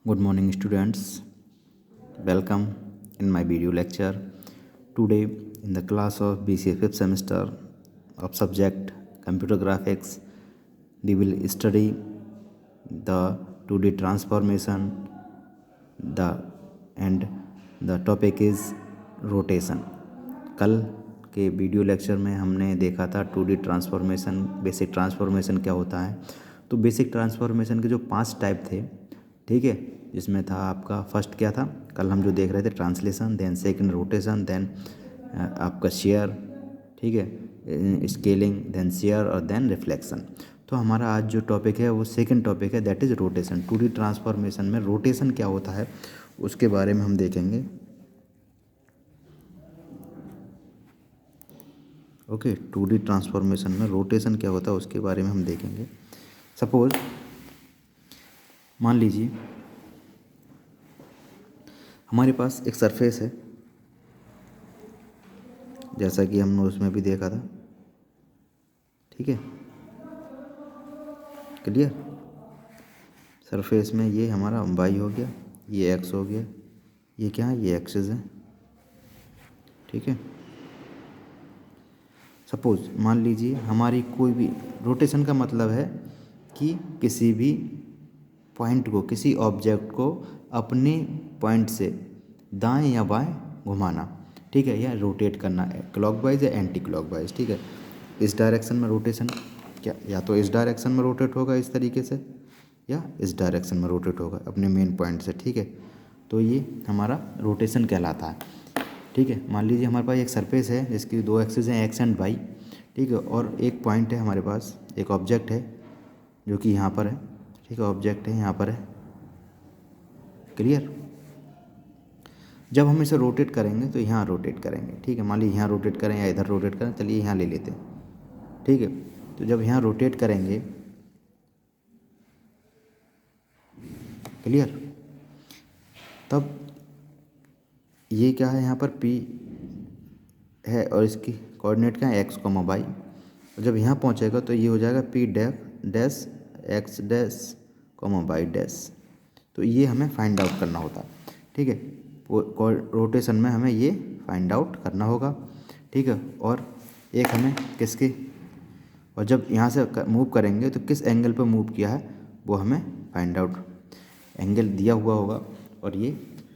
Good morning, students. Welcome in my video lecture. Today, in the class of BCA 5th semester of subject Computer Graphics, we will study the 2D transformation. The and the topic is rotation. कल के video lecture में हमने देखा था 2D transformation, basic transformation क्या होता है। तो बेसिक ट्रांसफॉर्मेशन के जो 5 टाइप थे, ठीक है, जिसमें था आपका फर्स्ट क्या था, कल हम जो देख रहे थे translation, then second rotation, then आपका शेयर, ठीक है, स्केलिंग, देन शेयर और देन रिफ्लेक्शन। तो हमारा आज जो टॉपिक है वो सेकंड टॉपिक है, that is rotation. 2D transformation में रोटेशन क्या होता है उसके बारे में हम देखेंगे। ओके, 2D ट्रांसफॉर्मेशन में रोटेशन क्या होता है उसके बारे में हम देखेंगे। सपोज मान लीजिए हमारे पास एक सरफेस है, जैसा कि हमने उसमें भी देखा था, ठीक है, क्लियर। सरफेस में ये हमारा वाई हो गया, ये एक्स हो गया, ये क्या है, ये एक्सिस है, ठीक है। सपोज मान लीजिए हमारी कोई भी रोटेशन का मतलब है कि किसी भी पॉइंट को, किसी ऑब्जेक्ट को अपने पॉइंट से दाएं या बाएं घुमाना, ठीक है, या रोटेट करना, क्लॉकवाइज या एंटी क्लॉकवाइज, ठीक है। इस डायरेक्शन में रोटेशन क्या, या तो इस डायरेक्शन में रोटेट होगा इस तरीके से, या इस डायरेक्शन में रोटेट होगा अपने मेन पॉइंट से, ठीक है। तो ये हमारा रोटेशन कहलाता है, ठीक है। मान लीजिए हमारे पास एक सरफेस है जिसकी 2 एक्सिस हैं, एक्स एंड वाई, ठीक है, और एक पॉइंट है हमारे पास, एक ऑब्जेक्ट है जो कि यहाँ पर है, ठीक है, ऑब्जेक्ट है यहाँ पर है, क्लियर। जब हम इसे रोटेट करेंगे तो यहाँ रोटेट करेंगे, ठीक है। मान लीजिए यहाँ रोटेट करें या इधर रोटेट करें, चलिए यहाँ ले लेते हैं, ठीक है। तो जब यहाँ रोटेट करेंगे, क्लियर, तब ये क्या है, यहाँ पर पी है और इसकी कोऑर्डिनेट क्या है, एक्स कॉमा वाई। और जब यहाँ पहुँचेगा तो ये हो जाएगा P dash X dash comma Y dash. तो ये हमें फाइंड आउट करना होता है, ठीक है। रोटेशन में हमें ये फाइंड आउट करना होगा, ठीक है। और एक हमें किसके, और जब यहाँ से मूव करेंगे तो किस एंगल पर मूव किया है वो हमें फाइंड आउट, एंगल दिया हुआ होगा और ये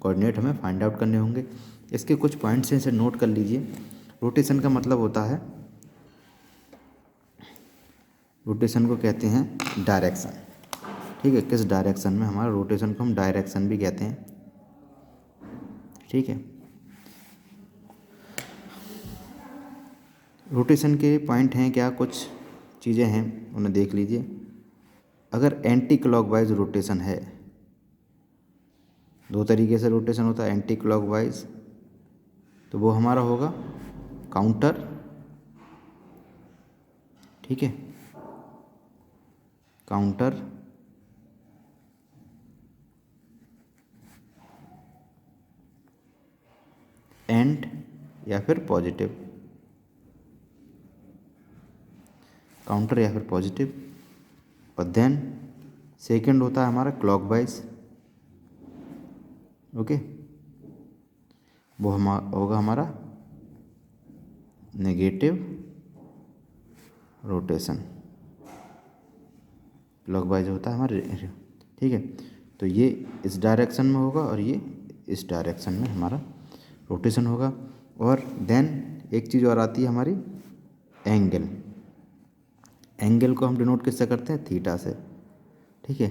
कोऑर्डिनेट हमें फाइंड आउट करने होंगे। इसके कुछ पॉइंट्स हैं, इसे नोट कर लीजिए। रोटेशन का मतलब होता है, रोटेशन को कहते हैं डायरेक्शन, ठीक है। किस डायरेक्शन में, हमारा रोटेशन को हम डायरेक्शन भी कहते हैं, ठीक है। रोटेशन के पॉइंट हैं क्या, कुछ चीज़ें हैं उन्हें देख लीजिए। अगर एंटी क्लॉकवाइज रोटेशन है, 2 तरीके से रोटेशन होता है एंटी क्लॉकवाइज, तो वो हमारा होगा काउंटर, ठीक है, काउंटर एंड या फिर पॉजिटिव, काउंटर या फिर पॉजिटिव। और देन सेकंड होता है हमारा क्लॉकवाइज, ओके, वो होगा हमारा नेगेटिव रोटेशन, क्लॉकवाइज होता है हमारे, ठीक है। तो ये इस डायरेक्शन में होगा और ये इस डायरेक्शन में हमारा रोटेशन होगा। और देन एक चीज़ और आती है हमारी, एंगल। एंगल को हम डिनोट किससे करते हैं, थीटा से, ठीक है।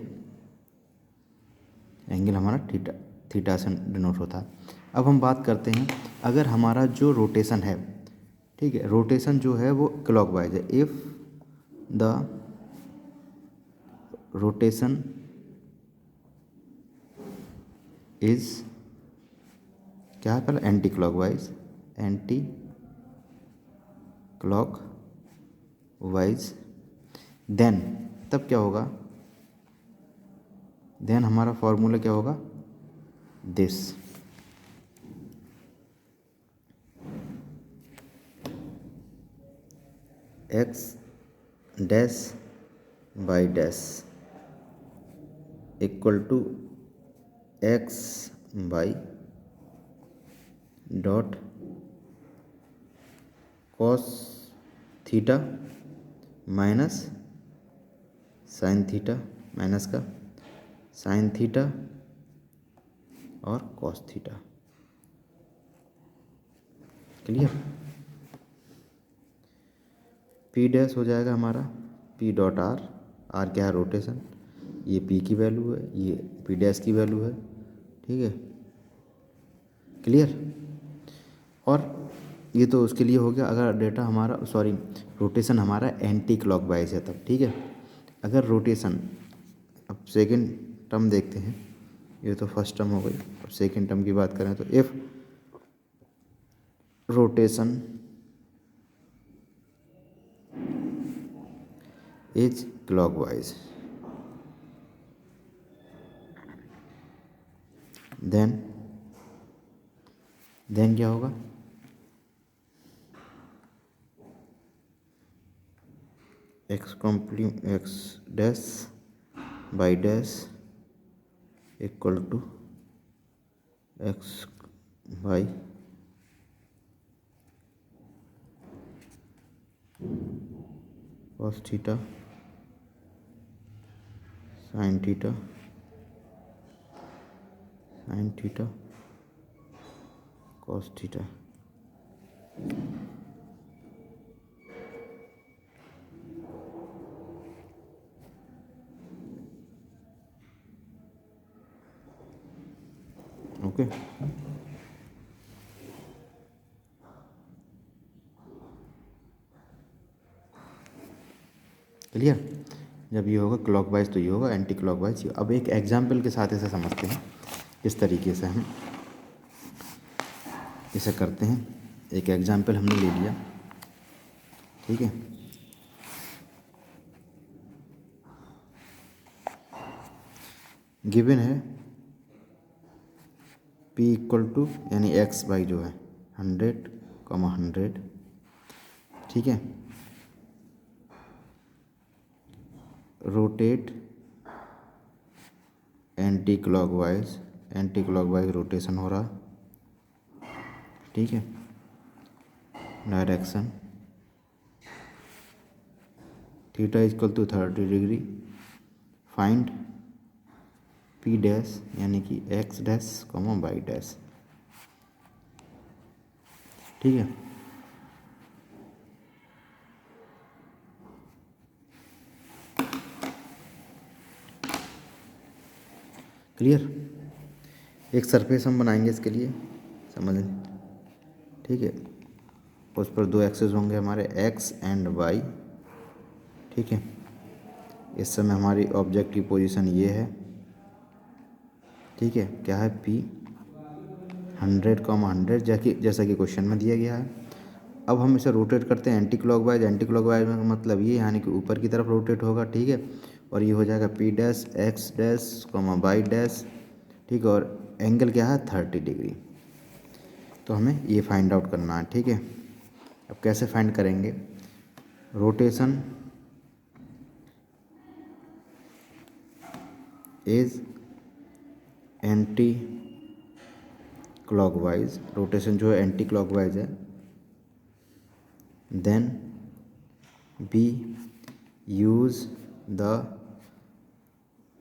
एंगल हमारा थीटा से डिनोट होता है। अब हम बात करते हैं, अगर हमारा जो रोटेशन है, ठीक है, रोटेशन जो है वो क्लॉकवाइज है, इफ़ द रोटेशन इज क्या है, पहले anticlockwise, anticlockwise, then तब क्या होगा, देन हमारा फॉर्मूला क्या होगा, this, X dash Y dash equal to X Y dot cos theta minus sine theta, minus का साइन थीटा और cos theta. Clear. P dash हो जाएगा हमारा पी डॉट आर, आर क्या है रोटेशन, ये पी की वैल्यू है, ये पी डैश की वैल्यू है। ठीक है, क्लियर। और ये तो उसके लिए हो गया अगर डेटा हमारा रोटेशन हमारा एंटी क्लॉकवाइज है तब। ठीक है, अगर रोटेशन, अब सेकंड टर्म देखते हैं, ये तो फर्स्ट टर्म हो गई। अब सेकंड टर्म की बात करें तो if rotation is clockwise then क्या होगा, X dash Y dash equal to X Y cos theta sine theta cos theta. Okay, clear. जब ये होगा क्लॉकवाइज तो ये होगा एंटी क्लॉकवाइज। अब एक एग्जाम्पल के साथ इसे समझते हैं, इस तरीके से हम इसे करते हैं। एक एग्जाम्पल हमने ले लिया, ठीक है। गिवन है p इक्वल टू यानी x बाई जो है 100, ठीक है। रोटेट एंटी क्लॉकवाइज रोटेशन हो रहा, ठीक है। Direction theta equal to 30 degree. Find P dash यानी कि X dash comma Y dash, ठीक है। क्लियर। एक सरफेस हम बनाएंगे इसके लिए, समझ, ठीक है। उस पर दो एक्सेस होंगे हमारे एक्स एंड वाई, ठीक है। इस समय हमारी ऑब्जेक्ट की पोजीशन ये है, ठीक है। क्या है P 100, जैसा कि क्वेश्चन में दिया गया है। अब हम इसे रोटेट करते हैं एंटी क्लॉकवाइज में, मतलब ये यानी कि ऊपर की तरफ रोटेट होगा, ठीक है। और ये हो जाएगा P dash X dash comma Y dash, ठीक है। और एंगल क्या है 30 डिग्री। तो हमें ये फाइंड आउट करना है, ठीक है। अब कैसे फाइंड करेंगे, rotation is anticlockwise, rotation जो है एंटी क्लॉकवाइज है, then be use the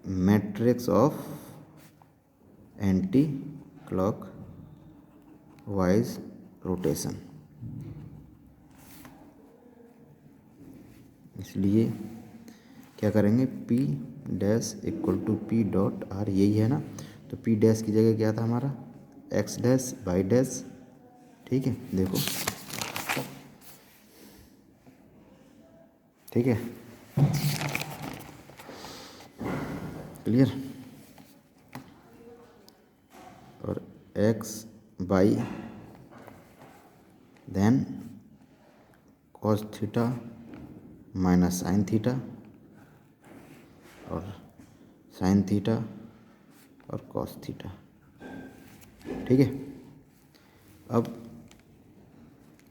matrix of anticlockwise rotation. इसलिए क्या करेंगे, P dash equal to P dot R, यही है ना। तो P डैश की जगह क्या था हमारा एक्स डैश वाई डैश, ठीक है। देखो, ठीक है, क्लियर। और X Y then cos theta minus sine theta, और साइन थीटा और कॉस थीटा, ठीक है। अब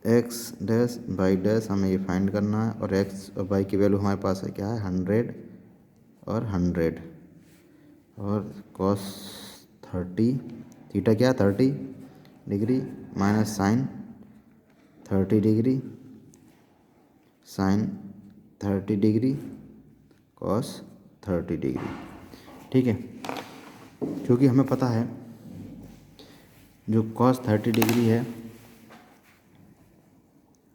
एक्स डैश बाई डैश हमें ये फाइंड करना है, और एक्स और बाई की वैल्यू हमारे पास है क्या है 100 और 100, और कॉस 30, थीटा क्या 30 degree minus sine 30 degree sine 30 degree cos 30 degree. ठीक है, क्योंकि हमें पता है जो कॉस 30 डिग्री है,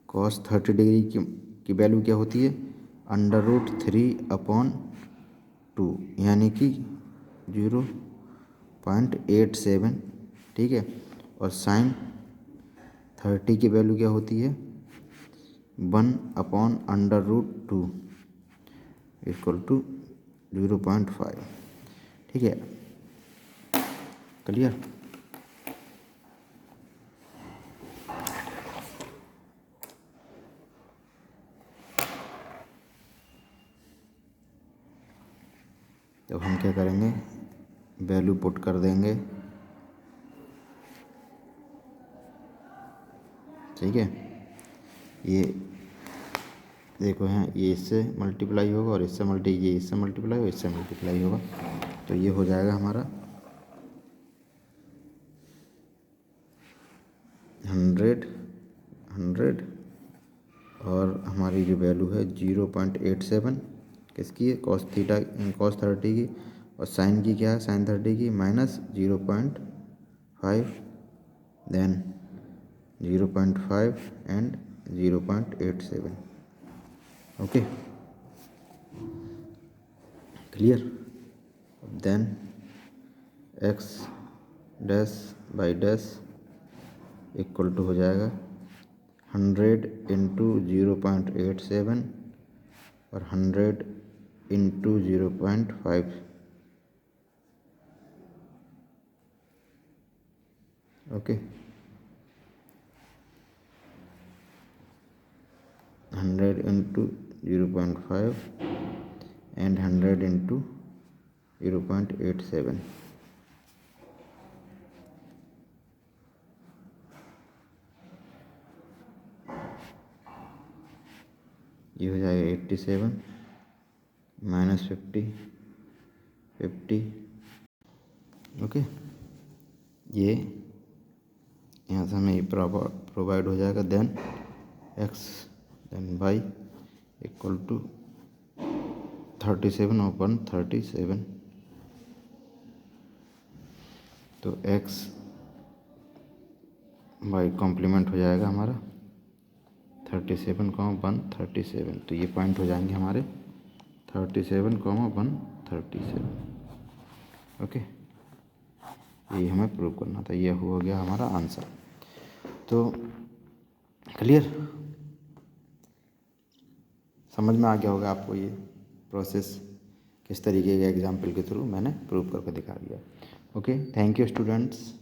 कॉस 30 डिग्री की वैल्यू क्या होती है √3/2 यानी कि 0.87। ठीक है, और साइन 30 की वैल्यू क्या होती है 1/√2 इक्वल टू 0.5। ठीक है, क्लियर। तो हम क्या करेंगे, वैल्यू पुट कर देंगे। ठीक है, ये देखो यहाँ ये इससे मल्टीप्लाई होगा और इससे ये इससे मल्टीप्लाई होगा, इससे मल्टीप्लाई होगा, तो ये हो जाएगा हमारा 100 और हमारी जो वैल्यू है 0.87 किसकी है कॉस 30 की, और साइन की क्या है साइन 30 की -0.5 then 0.5 and 0.87। Okay, clear. Then x dash Y dash equal to हो जाएगा 100 इंटू 0.87 और 100 into 0.5। Okay, 100 into 0.5 and 100 into 0.87। ये हो जाएगा 87 -50 50। ओके, ये यहाँ से हमें प्रोवाइड हो जाएगा। Then x then y equal to 37/37। तो x y कॉम्प्लीमेंट हो जाएगा हमारा 37,137। तो ये पॉइंट हो जाएंगे हमारे 37,137। ओके, ये हमें प्रूव करना था, ये हो गया हमारा आंसर। तो क्लियर, समझ में आ गया होगा आपको ये प्रोसेस किस तरीके के एग्जाम्पल के थ्रू मैंने प्रूव करके दिखा दिया। Okay, thank you students.